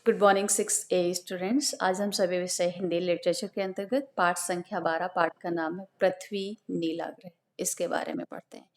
Good morning 6A students. आज हम सभी विषय हिंदी लिटरेचर के अंतर्गत पाठ संख्या 12 पाठ का नाम है पृथ्वी नीलाग्र। इसके बारे में पढ़ते हैं।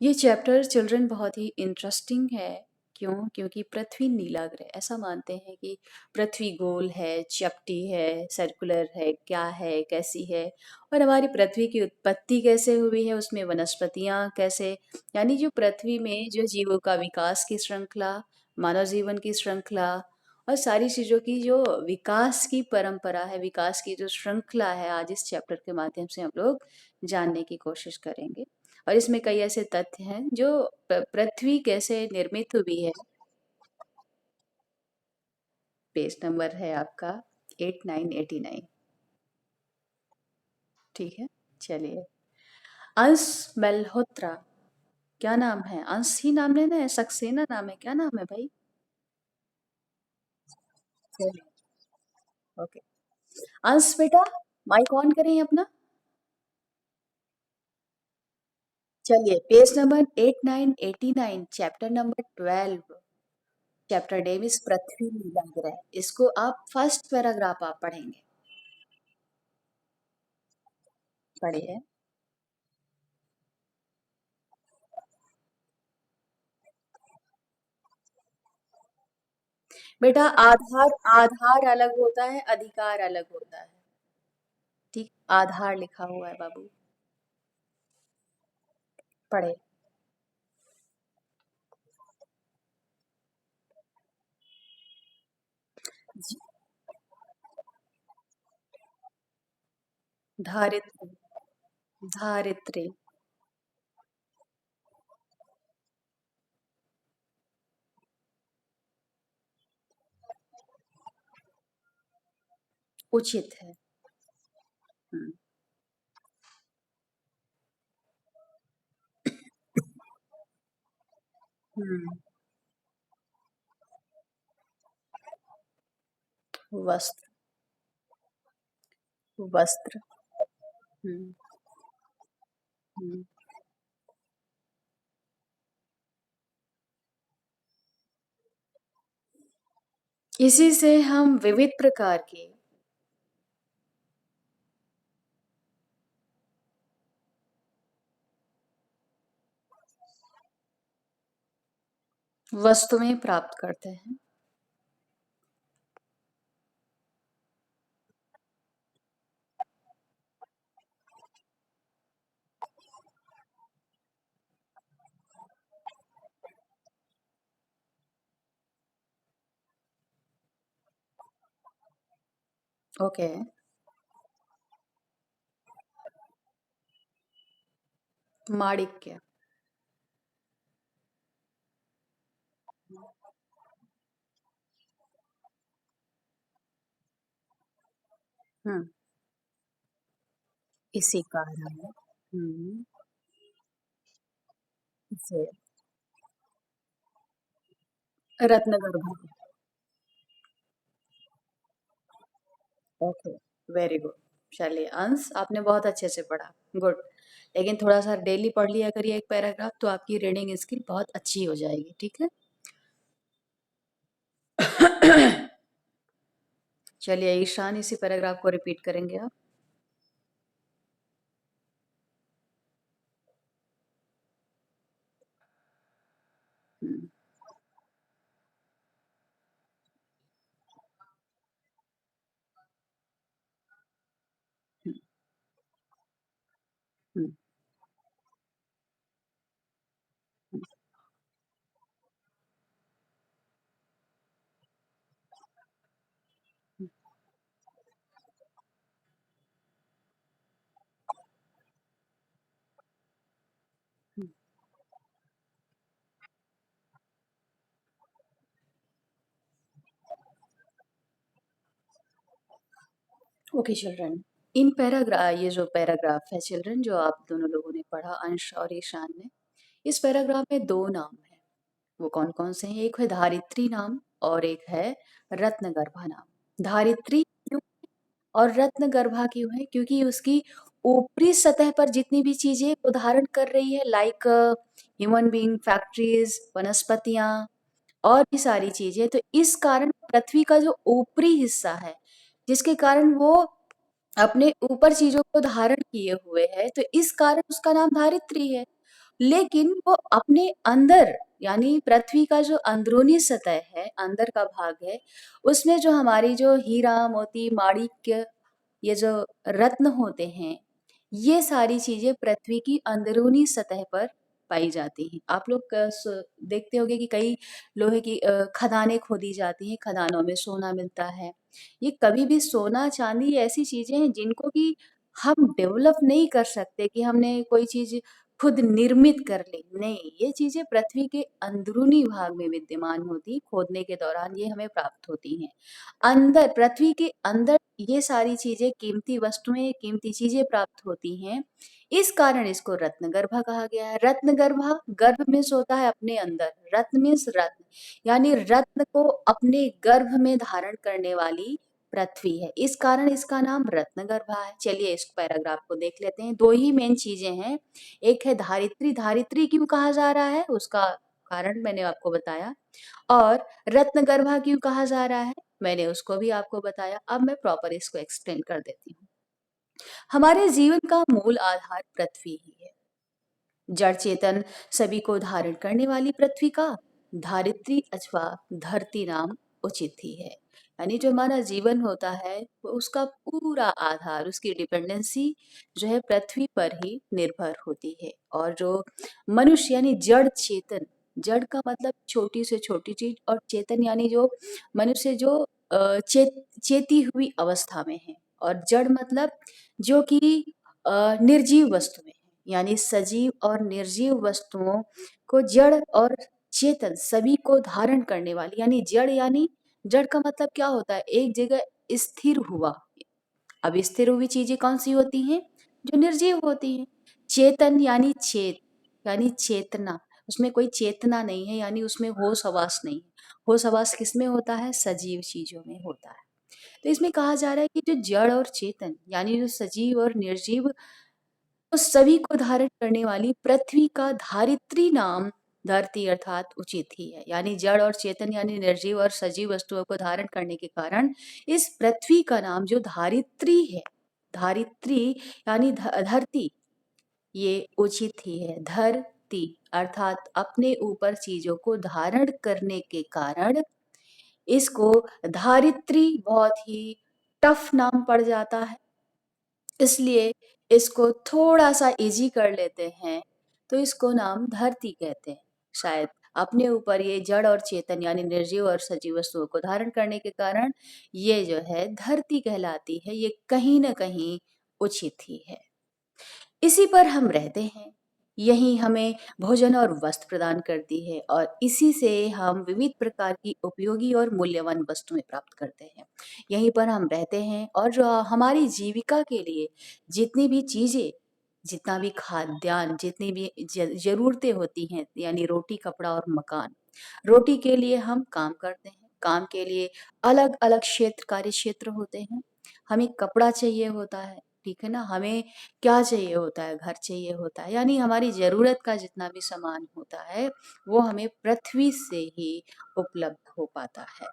ये चैप्टर चिल्ड्रन बहुत ही इंटरेस्टिंग है। क्योंकि पृथ्वी नीलाग्र ऐसा मानते हैं कि पृथ्वी गोल है, चपटी है, सर्कुलर है, क्या है, कैसी है, और हमारी पृथ्वी की उत्पत्ति कैसे हुई है, उसमें वनस्पतियाँ कैसे, यानी जो पृथ्वी में जो जीवों का विकास की श्रृंखला, मानव जीवन की श्रृंखला और सारी चीज़ों की जो विकास की परंपरा है, विकास की जो श्रृंखला है, आज इस चैप्टर के माध्यम से हम लोग जानने की कोशिश करेंगे। और इसमें कई ऐसे तथ्य हैं जो पृथ्वी कैसे निर्मित हुई है। पेज नंबर है आपका 8989। ठीक है, चलिए। अंश मल्होत्रा, क्या नाम है? अंश ही नाम लेना है, सक्सेना नाम है, क्या नाम है भाई? चलिए, ओके। अंश बेटा, माइक ऑन करें अपना। चलिए, page number 8989, chapter number 12। Chapter name is पृथ्वी नीलाग्र। इसको आप फर्स्ट पैराग्राफ आप पढ़ेंगे। पढ़िए बेटा। आधार आधार अलग होता है, अधिकार अलग होता है। ठीक, आधार लिखा हुआ है बाबू। पढ़े। धारित्री। धारित्री। उचित है। हम्म। हम्म। वस्त्र। वस्त्र। हम्म। हम्म। इसी से हम विविध प्रकार की वस्तुएं प्राप्त करते हैं। ओके। माणिक्य। हम्म। इसी कारण है। इसे रत्नगर्भ। Okay, very good. चलिए अंश, आपने बहुत अच्छे से पढ़ा। गुड। लेकिन थोड़ा सा डेली पढ़ लिया करिए एक पैराग्राफ, तो आपकी रीडिंग स्किल बहुत अच्छी हो जाएगी। ठीक है। चलिए ईशान, इसी पैराग्राफ को रिपीट करेंगे आप। हम्म। हम्म। हम्म। हम्म। ओके चिल्ड्रन, इन पैराग्राफ, ये जो पैराग्राफ है चिल्ड्रन, जो आप दोनों लोगों ने पढ़ा, अंश और ईशान ने, इस पैराग्राफ में दो नाम है। वो कौन कौन से हैं? एक है धारित्री नाम और एक है रत्नगर्भा नाम। धारित्री क्यों और रत्नगर्भा क्यों है? क्योंकि उसकी ऊपरी सतह पर जितनी भी चीजें वो धारण कर रही है, लाइक ह्यूमन बीइंग, फैक्ट्रीज, वनस्पतियां और भी सारी चीजें, तो इस कारण पृथ्वी का जो ऊपरी हिस्सा है, जिसके कारण वो अपने ऊपर चीज़ों को धारण किए हुए है, तो इस कारण उसका नाम धारित्री है। लेकिन वो अपने अंदर, यानी पृथ्वी का जो अंदरूनी सतह है, अंदर का भाग है, उसमें जो हमारी जो हीरा, मोती, माणिक्य, ये जो रत्न होते हैं, ये सारी चीज़ें पृथ्वी की अंदरूनी सतह पर पाई जाती हैं। आप लोग देखते होंगे कि कई लोहे की खदानें खोदी जाती हैं, खदानों में सोना मिलता है। ये कभी भी सोना, चांदी ऐसी चीज़ें हैं जिनको कि हम डेवलप नहीं कर सकते कि हमने कोई चीज़ खुद निर्मित कर ली। नहीं, ये चीज़ें पृथ्वी के अंदरूनी भाग में विद्यमान होती, खोदने के दौरान ये हमें प्राप्त होती हैं। अंदर, पृथ्वी के अंदर ये सारी चीज़ें, कीमती वस्तुएँ, कीमती चीज़ें प्राप्त होती हैं। इस कारण इसको रत्नगर्भा कहा गया है। रत्नगर्भा, गर्भ मीन्स होता है अपने अंदर, रत्न मीन्स रत्न, यानी रत्न को अपने गर्भ में धारण करने वाली पृथ्वी है। इस कारण इसका नाम रत्नगर्भा है। चलिए इस पैराग्राफ को देख लेते हैं। 2 ही मेन चीज़ें हैं। एक है धारित्री, धारित्री क्यों कहा जा रहा है, उसका कारण मैंने आपको बताया। और रत्नगर्भा क्यों कहा जा रहा है, मैंने उसको भी आपको बताया। अब मैं प्रॉपर इसको एक्सप्लेन कर देती हूँ। हमारे जीवन का मूल आधार पृथ्वी ही है। जड़ चेतन सभी को धारण करने वाली पृथ्वी का धारित्री अथवा धरती नाम उचित ही है। यानी जो हमारा जीवन होता है, वो उसका पूरा आधार, उसकी डिपेंडेंसी जो है पृथ्वी पर ही निर्भर होती है। और जो मनुष्य यानी जड़ चेतन, जड़ का मतलब छोटी से छोटी चीज, और चेतन यानी जो मनुष्य जो चेती हुई अवस्था में है, और जड़ मतलब जो कि निर्जीव वस्तुएं, यानी सजीव और निर्जीव वस्तुओं को जड़ और चेतन सभी को धारण करने वाली, यानी जड़, यानी जड़ का मतलब क्या होता है, एक जगह स्थिर हुआ। अब स्थिर हुई चीजें कौन सी होती हैं, जो निर्जीव होती हैं। चेतन यानी चेत, यानी चेतना, उसमें कोई चेतना नहीं है, यानी उसमें होश हवास नहीं है। होश हवास किसमें होता है, सजीव चीजों में होता है। तो इसमें कहा जा रहा है कि जो जड़ और चेतन, यानी जो सजीव और निर्जीव, तो सभी को धारण करने वाली पृथ्वी का धारित्री नाम धरती अर्थात उचित ही है। यानी जड़ और चेतन यानी निर्जीव और सजीव वस्तुओं को धारण करने के कारण इस पृथ्वी का नाम जो धारित्री है, धारित्री यानी धरती, ये उचित ही है। धरती अर्थात अपने ऊपर चीजों को धारण करने के कारण इसको धारित्री बहुत ही टफ नाम पड़ जाता है, इसलिए इसको थोड़ा-सा ईज़ी कर लेते हैं, तो इसको नाम धरती कहते हैं। शायद अपने ऊपर ये जड़ और चेतन यानी निर्जीव और सजीव वस्तुओं को धारण करने के कारण ये जो है धरती कहलाती है, ये कहीं न कहीं उचित ही है। इसी पर हम रहते हैं, यही हमें भोजन और वस्त्र प्रदान करती है, और इसी से हम विविध प्रकार की उपयोगी और मूल्यवान वस्तुएं प्राप्त करते हैं। यहीं पर हम रहते हैं, और जो हमारी जीविका के लिए जितनी भी चीज़ें, जितना भी खाद्यान्न, जितनी भी ज़रूरतें होती हैं, यानी रोटी, कपड़ा और मकान। रोटी के लिए हम काम करते हैं, काम के लिए अलग-अलग क्षेत्र, कार्य क्षेत्र होते हैं। हमें कपड़ा चाहिए होता है, ठीक है ना? हमें क्या चाहिए होता है, घर चाहिए होता है, यानी हमारी ज़रूरत का जितना भी सामान होता है, वो हमें पृथ्वी से ही उपलब्ध हो पाता है।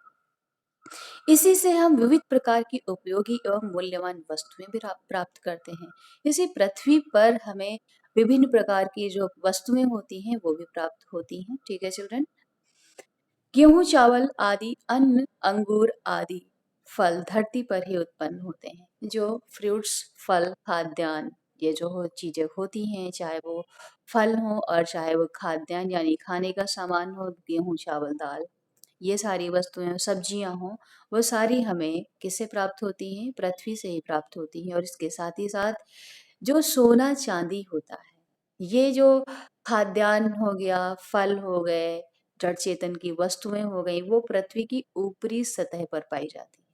इसी से हम विविध प्रकार की उपयोगी एवं मूल्यवान वस्तुएं भी प्राप्त करते हैं। इसी पृथ्वी पर हमें विभिन्न प्रकार की जो वस्तुएं होती हैं, वो भी प्राप्त होती हैं। ठीक है चिल्ड्रन? गेहूँ, चावल आदि अन्न, अंगूर आदि फल धरती पर ही उत्पन्न होते हैं। जो फ्रूट्स, फल, खाद्यान्न, ये जो चीज़ें होती हैं, चाहे वो फल हो और चाहे वो खाद्यान्न यानी खाने का सामान हो, गेहूँ, चावल, दाल, ये सारी वस्तुएं, सब्जियां हों, वो सारी हमें किससे प्राप्त होती हैं, पृथ्वी से ही प्राप्त होती हैं। और इसके साथ ही साथ जो सोना चांदी होता है, ये जो खाद्यान्न हो गया, फल हो गए, जड़ चेतन की वस्तुएं हो गई, वो पृथ्वी की ऊपरी सतह पर पाई जाती हैं।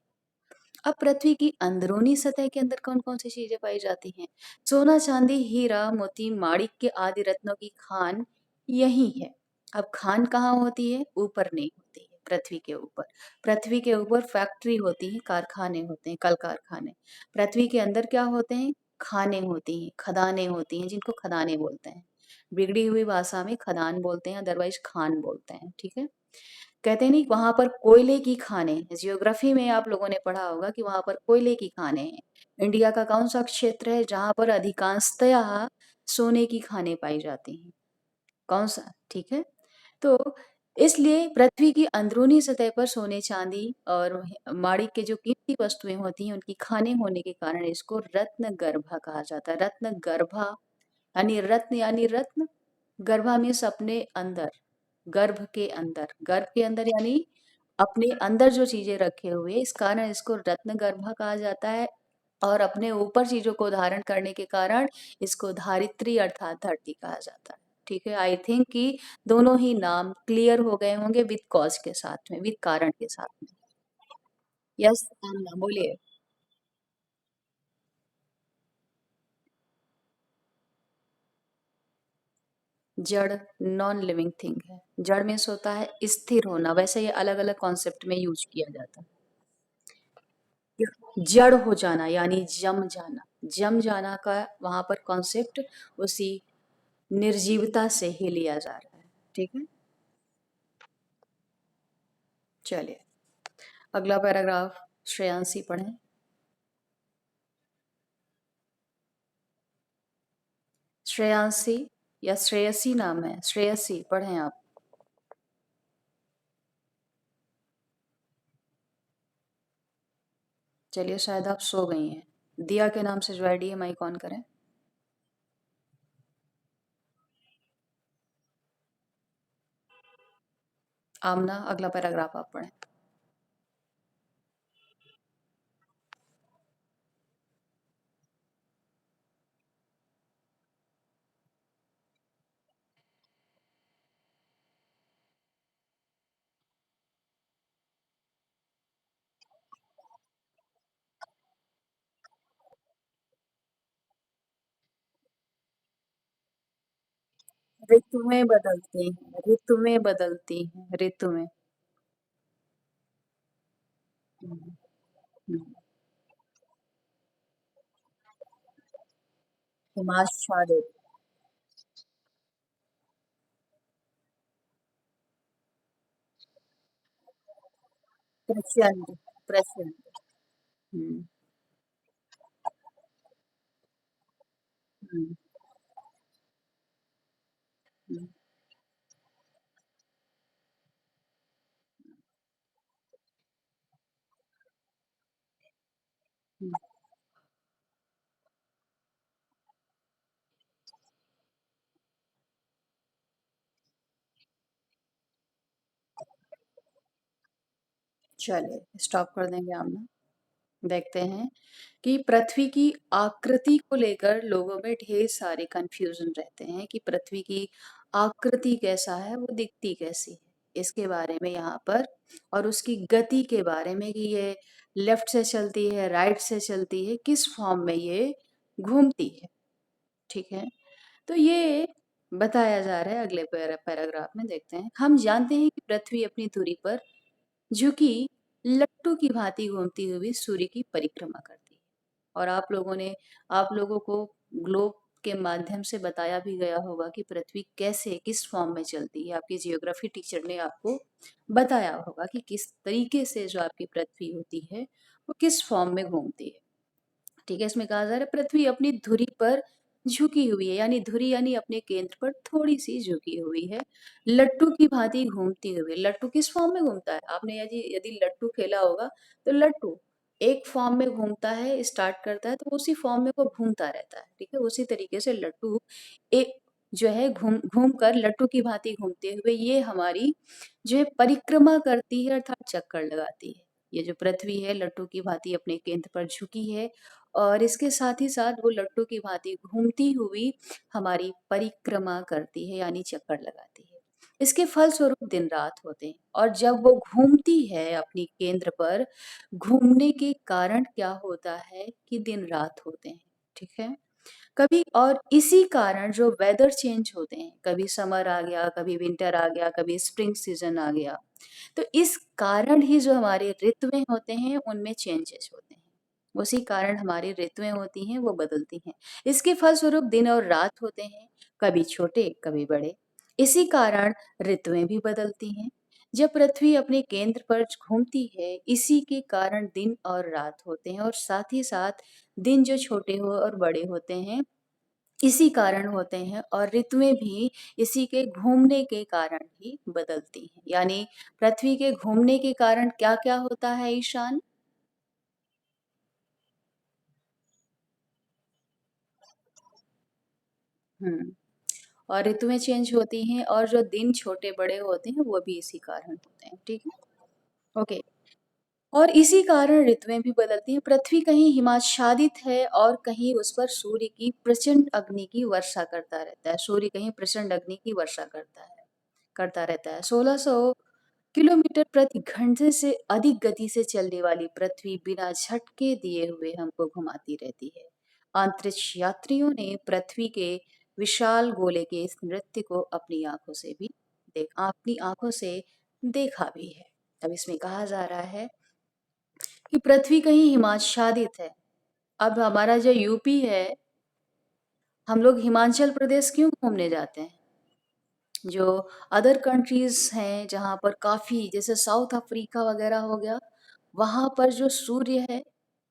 अब पृथ्वी की अंदरूनी सतह के अंदर कौन कौन सी चीजें पाई जाती हैं, सोना चांदी हीरा मोती माणिक्य आदि रत्नों की खान यही है। अब खान कहाँ होती है, ऊपर नहीं होती है, पृथ्वी के ऊपर। पृथ्वी के ऊपर फैक्ट्री होती है, कारखाने होते हैं, कल कारखाने। पृथ्वी के अंदर क्या होते हैं, खाने होती हैं, खदानें होती हैं, जिनको खदानें बोलते हैं। बिगड़ी हुई भाषा में खदान बोलते हैं, अदरवाइज खान बोलते हैं, ठीक है। कहते नहीं वहाँ पर कोयले की खानें हैं, जियोग्राफी में आप लोगों ने पढ़ा होगा कि वहाँ पर कोयले की खानें हैं। इंडिया का कौन-सा क्षेत्र है जहाँ पर अधिकांशतः सोने की खानें पाई जाती हैं? कौन-सा? ठीक है? तो इसलिए पृथ्वी की अंदरूनी सतह पर सोने-चांदी और माणिक के जो कीमती वस्तुएँ होती हैं, उनकी खानें होने के कारण इसको रत्नगर्भा कहा जाता है। रत्नगर्भा यानी रत्न, गर्भा मीन्स अपने अंदर, गर्भ के अंदर यानी अपने अंदर जो चीज़ें रखे हुए, इस कारण इसको रत्नगर्भा कहा जाता है और अपने ऊपर चीज़ों को धारण करने के कारण इसको धारित्री अर्थात धरती कहा जाता है। ठीक है? आई थिंक कि दोनों ही नाम क्लियर हो गए होंगे विद कॉज़ के साथ में, विद कारण के साथ में। यस, आमना बोलिए। जड़ नॉन लिविंग थिंग है। जड़ मीन्स होता है स्थिर होना, वैसे ये अलग-अलग कॉन्सेप्ट में यूज़ किया जाता है। जड़ हो जाना यानी जम जाना। जम जाना का वहाँ पर कॉन्सेप्ट उसी निर्जीवता से ही लिया जा रहा है। ठीक है? चलिए, अगला पैराग्राफ श्रेयांशी पढ़ें। श्रेयांशी या श्रेयसी नाम है, श्रेयसी पढ़ें आप। चलिए, शायद आप सो गई हैं। दिया के नाम से जो आईडी है माइक ऑन करें। आमना, अगला पैराग्राफ आप पढ़ें। ऋतुएं बदलती हैं, ऋतुएं बदलती हैं, ऋतुएं। हम्म, हम्म। हिमाश्चादित। प्रचंड। प्रचंड। हम्म, हम्म, हम्म, हम्म। चलिए, स्टॉप कर देंगे आमना। देखते हैं कि पृथ्वी की आकृति को लेकर लोगों में ढेर सारे कंफ्यूजन रहते हैं कि पृथ्वी की आकृति कैसा है, वो दिखती कैसी है, इसके बारे में यहाँ पर, और उसकी गति के बारे में कि ये लेफ्ट से चलती है, राइट से चलती है, किस फॉर्म में ये घूमती है। ठीक है? तो ये बताया जा रहा है अगले पैराग्राफ में। देखते हैं। हम जानते हैं कि पृथ्वी अपनी धुरी पर झुकी लट्टू की भांति घूमती हुई सूर्य की परिक्रमा करती है। और आप लोगों को ग्लोब के माध्यम से बताया भी गया होगा कि पृथ्वी कैसे किस फॉर्म में चलती है। आपकी जियोग्राफी टीचर ने आपको बताया होगा कि किस तरीके से जो आपकी पृथ्वी होती है वो किस फॉर्म में घूमती है। ठीक है? इसमें कहा जा रहा है पृथ्वी अपनी धुरी पर झुकी हुई है, यानी धुरी यानी अपने केंद्र पर थोड़ी सी झुकी हुई है, लट्टू की भांति घूमती हुई। लट्टू किस फॉर्म में घूमता है? आपने यदि यदि लट्टू खेला होगा तो लट्टू एक फॉर्म में घूमता है, स्टार्ट करता है तो उसी फॉर्म में वो घूमता रहता है। ठीक है? उसी तरीके से लट्टू एक जो है घूम घूम कर लट्टू की भांति घूमते हुए ये हमारी जो है परिक्रमा करती है, अर्थात चक्कर लगाती है। ये जो पृथ्वी है लट्टू की भांति अपने केंद्र पर झुकी है और इसके साथ ही साथ वो लट्टू की भांति घूमती हुई हमारी परिक्रमा करती है, यानी चक्कर लगाती है। इसके फलस्वरूप दिन रात होते हैं और जब वो घूमती है अपनी केंद्र पर, घूमने के कारण क्या होता है कि दिन रात होते हैं। ठीक है? कभी और इसी कारण जो वेदर चेंज होते हैं, कभी समर आ गया, कभी विंटर आ गया, कभी स्प्रिंग सीजन आ गया, तो इस कारण ही जो हमारे ऋतुएं होते हैं उनमें चेंजेस होते हैं। उसी कारण हमारी ऋतुएं होती हैं वो बदलती हैं। इसके फलस्वरूप दिन और रात होते हैं, कभी छोटे कभी बड़े। इसी कारण ऋतुएं भी बदलती हैं। जब पृथ्वी अपने केंद्र पर घूमती है, इसी के कारण दिन और रात होते हैं और साथ ही साथ दिन जो छोटे हो और बड़े होते हैं, इसी कारण होते हैं और ऋतुएं भी इसी के घूमने के कारण ही बदलती हैं। यानी पृथ्वी के घूमने के कारण क्या-क्या होता है ईशान? हुँ। और ऋतुएँ चेंज होती हैं और जो दिन छोटे-बड़े होते हैं, वो भी इसी कारण होते हैं, ठीक है? ओके। और इसी कारण ऋतुएँ भी बदलती हैं। पृथ्वी कहीं हिमाच्छादित है और कहीं उस पर सूर्य की प्रचंड अग्नि की वर्षा करता रहता है। सूर्य कहीं प्रचंड अग्नि की वर्षा करता रहता है। 1600 किलोमीटर प्रति घंटे से अधिक गति से चलने वाली पृथ्वी बिना झटके दिए हुए हमको घुमाती रहती है। अंतरिक्ष यात्रियों ने पृथ्वी के विशाल गोले के इस नृत्य को अपनी आंखों से देखा भी है। अब इसमें कहा जा रहा है कि पृथ्वी कहीं हिमाच्छादित है। अब हमारा जो यूपी है, हम लोग हिमाचल प्रदेश क्यों घूमने जाते हैं? जो अदर कंट्रीज़ हैं जहाँ पर काफ़ी जैसे साउथ अफ्रीका वग़ैरह हो गया, वहाँ पर जो सूर्य है,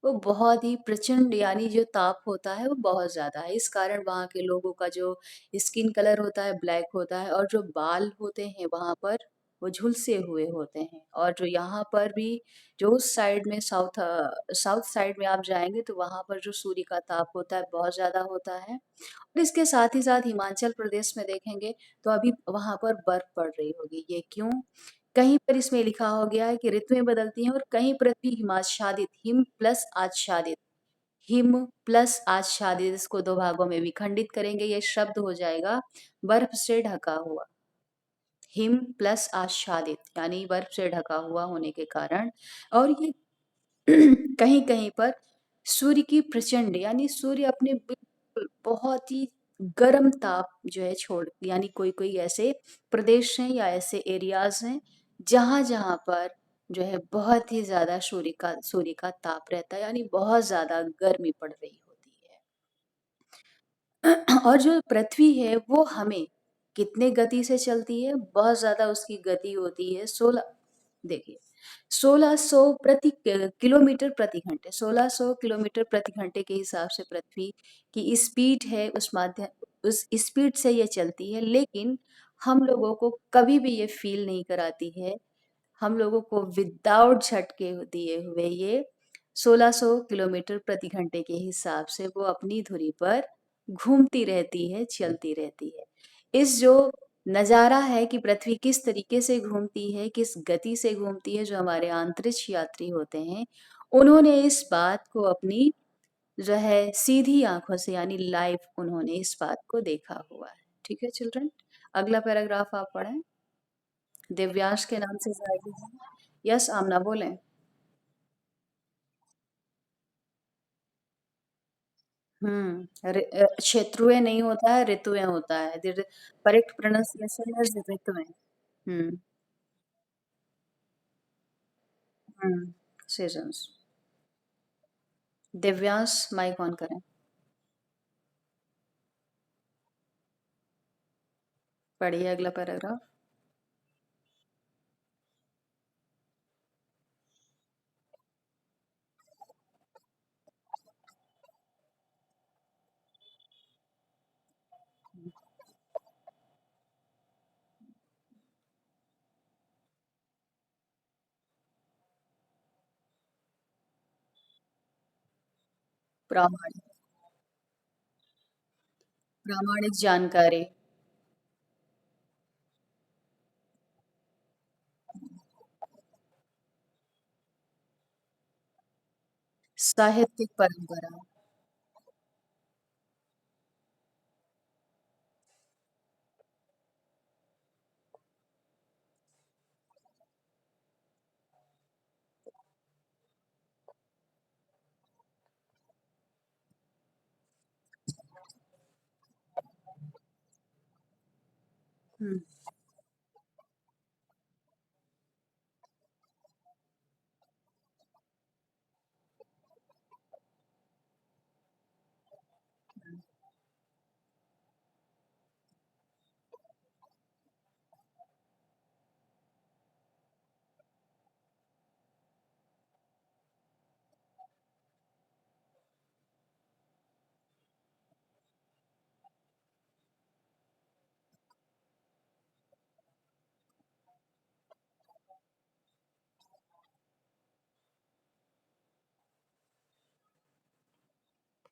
वो बहुत ही प्रचंड यानी जो ताप होता है वो बहुत ज़्यादा है। इस कारण वहाँ के लोगों का जो स्किन कलर होता है ब्लैक होता है और जो बाल होते हैं वहाँ पर वो झुलसे हुए होते हैं। और जो यहाँ पर भी जो उस साइड में साउथ साइड में आप जाएँगे तो वहाँ पर जो सूर्य का ताप होता है बहुत ज़्यादा होता है। और इसके साथ ही साथ हिमाचल प्रदेश में देखेंगे तो अभी वहाँ पर बर्फ पड़ रही होगी। ये क्यों? कहीं पर इसमें लिखा हो गया है कि ऋतुएँ बदलती हैं और कहीं पृथ्वी हिमाच्छादित हिम प्लस आच्छादित इसको 2 भागों में विखंडित करेंगे, ये शब्द हो जाएगा बर्फ से ढका हुआ। हिम प्लस आच्छादित यानी बर्फ से ढका हुआ होने के कारण और ये कहीं-कहीं पर सूर्य की प्रचंड यानी सूर्य अपने बिल्कुल बहुत ही गर्म ताप जो है छोड़ यानी कोई-कोई ऐसे प्रदेश हैं या ऐसे एरियाज़ हैं, जहाँ-जहाँ पर जो है बहुत ही ज़्यादा सूर्य का ताप रहता है यानी बहुत ज़्यादा गर्मी पड़ रही होती है। और जो पृथ्वी है वो हमें कितने गति से चलती है? बहुत ज़्यादा उसकी गति होती है 16 देखिए 1600 किलोमीटर प्रति घंटे 1600 किलोमीटर प्रति घंटे के हिसाब से पृथ्वी की स्पीड है उस स्पीड से ये चलती है लेकिन हम लोगों को कभी भी ये फील नहीं कराती है हम लोगों को विदाउट झटके दिए हुए ये 1600 किलोमीटर प्रति घंटे के हिसाब से वो अपनी धुरी पर घूमती रहती है, चलती रहती है। इस जो नज़ारा है कि पृथ्वी किस तरीके से घूमती है, किस गति से घूमती है, जो हमारे अंतरिक्ष यात्री होते हैं, उन्होंने इस बात को अपनी जो है सीधी आँखों से यानी लाइव उन्होंने इस बात को देखा हुआ है। ठीक है चिल्ड्रन? अगला पैराग्राफ आप पढ़ें। दिव्यांश के नाम से जाएगी। यस आमना बोलें। क्षेत्रुए नहीं होता है, ऋतुएँ होता है। द करेक्ट प्रोनंसिएशन इज़ ऋतुएँ। हुँ, हुँ, सीज़न्स। दिव्यांश माइक ऑन करें। पढ़िए अगला पैराग्राफ। प्रामाणिक प्रामाणिक जानकारी, साहित्यिक परंपरा। हुँ।